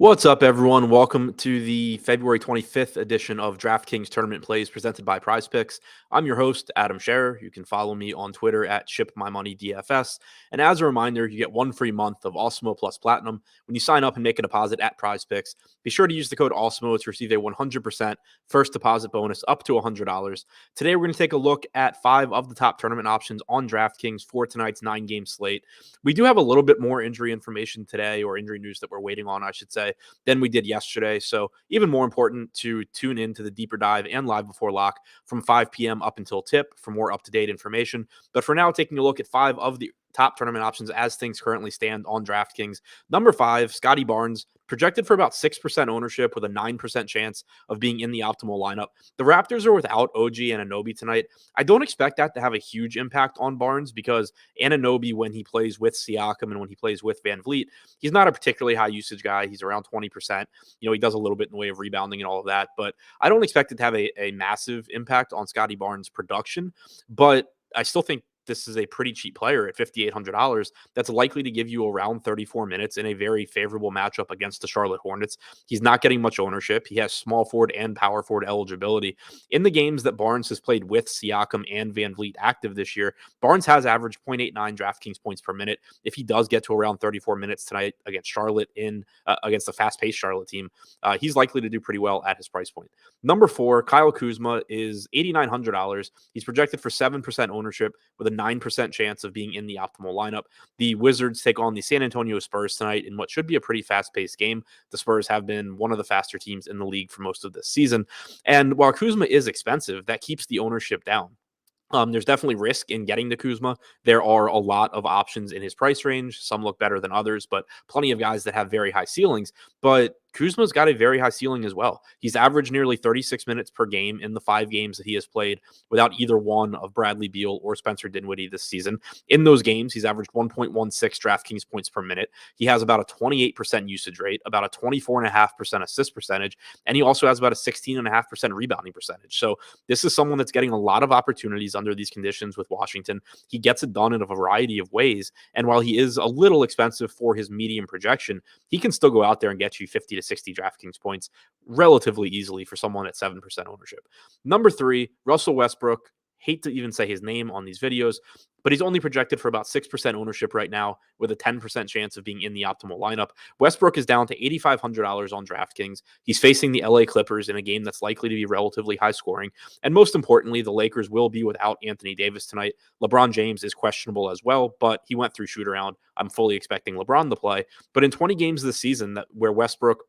What's up, everyone? Welcome to the February 25th edition of DraftKings Tournament Plays presented by PrizePicks. I'm your host, Adam Scherer. You can follow me on Twitter at ShipMyMoneyDFS. And as a reminder, you get one free month of Awesemo Plus Platinum when you sign up and make a deposit at PrizePicks. Be sure to use the code Awesemo to receive a 100% first deposit bonus up to $100. Today, we're going to take a look at 5 of the top tournament options on DraftKings for tonight's 9-game slate. We do have a little bit more injury information today, or injury news that we're waiting on, I should say, than we did yesterday. So even more important to tune in to the deeper dive and live before lock from 5 p.m. up until tip for more up-to-date information. But for now, taking a look at 5 of the top tournament options as things currently stand on DraftKings. Number 5, Scotty Barnes, projected for about 6% ownership with a 9% chance of being in the optimal lineup. The Raptors are without OG and Anunoby tonight. I don't expect that to have a huge impact on Barnes because Anunoby, when he plays with Siakam and when he plays with Van Vliet, he's not a particularly high usage guy. He's around 20%. He does a little bit in the way of rebounding and all of that, but I don't expect it to have a massive impact on Scotty Barnes' production. But I still think this is a pretty cheap player at $5,800 that's likely to give you around 34 minutes in a very favorable matchup against the Charlotte Hornets. He's not getting much ownership. He has small forward and power forward eligibility. In the games that Barnes has played with Siakam and Van Vliet active this year, Barnes has averaged 0.89 DraftKings points per minute. If he does get to around 34 minutes tonight against Charlotte against the fast-paced Charlotte team, he's likely to do pretty well at his price point. Number 4, Kyle Kuzma is $8,900. He's projected for 7% ownership with a 9% chance of being in the optimal lineup. The Wizards take on the San Antonio Spurs tonight in what should be a pretty fast-paced game. The Spurs have been one of the faster teams in the league for most of this season. And while Kuzma is expensive, that keeps the ownership down. There's definitely risk in getting to Kuzma. There are a lot of options in his price range. Some look better than others, but plenty of guys that have very high ceilings. But Kuzma's got a very high ceiling as well. He's averaged nearly 36 minutes per game in the 5 games that he has played without either one of Bradley Beal or Spencer Dinwiddie this season. In those games, he's averaged 1.16 DraftKings points per minute. He has about a 28% usage rate, about a 24.5% assist percentage, and he also has about a 16.5% rebounding percentage. So this is someone that's getting a lot of opportunities under these conditions with Washington. He gets it done in a variety of ways, and while he is a little expensive for his medium projection, he can still go out there and get you 50 to 60 DraftKings points relatively easily for someone at 7% ownership. Number 3, Russell Westbrook. Hate to even say his name on these videos, but he's only projected for about 6% ownership right now with a 10% chance of being in the optimal lineup. Westbrook is down to $8,500 on DraftKings. He's facing the LA Clippers in a game that's likely to be relatively high scoring. And most importantly, the Lakers will be without Anthony Davis tonight. LeBron James is questionable as well, but he went through shoot around. I'm fully expecting LeBron to play. But in 20 games this season where Westbrook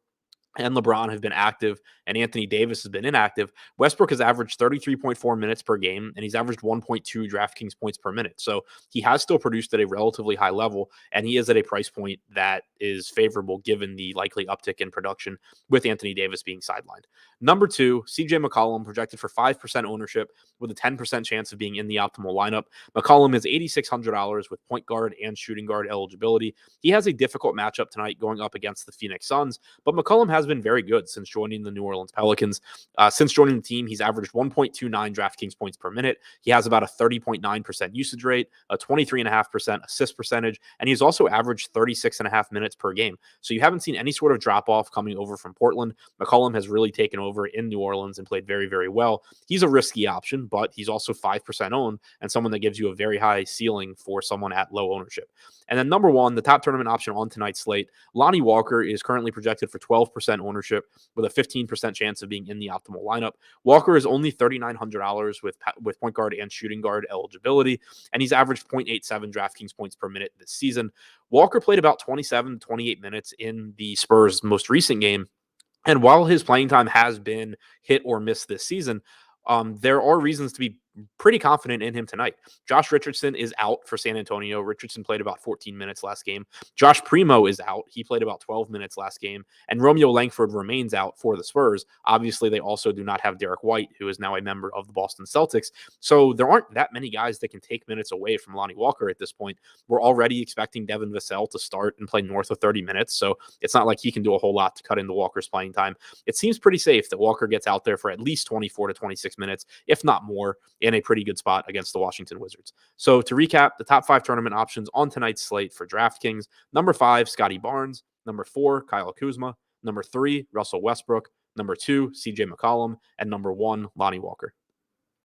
and LeBron have been active and Anthony Davis has been inactive, Westbrook has averaged 33.4 minutes per game, and he's averaged 1.2 DraftKings points per minute. So he has still produced at a relatively high level, and he is at a price point that is favorable given the likely uptick in production with Anthony Davis being sidelined. Number 2, CJ McCollum, projected for 5% ownership with a 10% chance of being in the optimal lineup. McCollum is $8,600 with point guard and shooting guard eligibility. He has a difficult matchup tonight going up against the Phoenix Suns, but McCollum has been very good since joining the New Orleans Pelicans. Since joining the team, he's averaged 1.29 DraftKings points per minute. He has about a 30.9% usage rate, a 23.5% assist percentage, and he's also averaged 36.5 minutes per game. So you haven't seen any sort of drop-off coming over from Portland. McCollum has really taken over in New Orleans and played very, very well. He's a risky option, but he's also 5% owned and someone that gives you a very high ceiling for someone at low ownership. And then number 1, the top tournament option on tonight's slate, Lonnie Walker is currently projected for 12% ownership with a 15% chance of being in the optimal lineup. Walker is only $3,900 with point guard and shooting guard eligibility, and he's averaged 0.87 DraftKings points per minute this season. Walker played about 27 to 28 minutes in the Spurs' most recent game, and while his playing time has been hit or miss this season, there are reasons to be pretty confident in him tonight. Josh Richardson is out for San Antonio. Richardson played about 14 minutes last game. Josh Primo is out. He played about 12 minutes last game. And Romeo Langford remains out for the Spurs. Obviously, they also do not have Derek White, who is now a member of the Boston Celtics. So there aren't that many guys that can take minutes away from Lonnie Walker at this point. We're already expecting Devin Vassell to start and play north of 30 minutes. So it's not like he can do a whole lot to cut into Walker's playing time. It seems pretty safe that Walker gets out there for at least 24 to 26 minutes, if not more, in a pretty good spot against the Washington Wizards. So to recap, the top 5 tournament options on tonight's slate for DraftKings: number 5, Scotty Barnes; number 4, Kyle Kuzma; number 3, Russell Westbrook, number 2, CJ McCollum, and number 1, Lonnie Walker.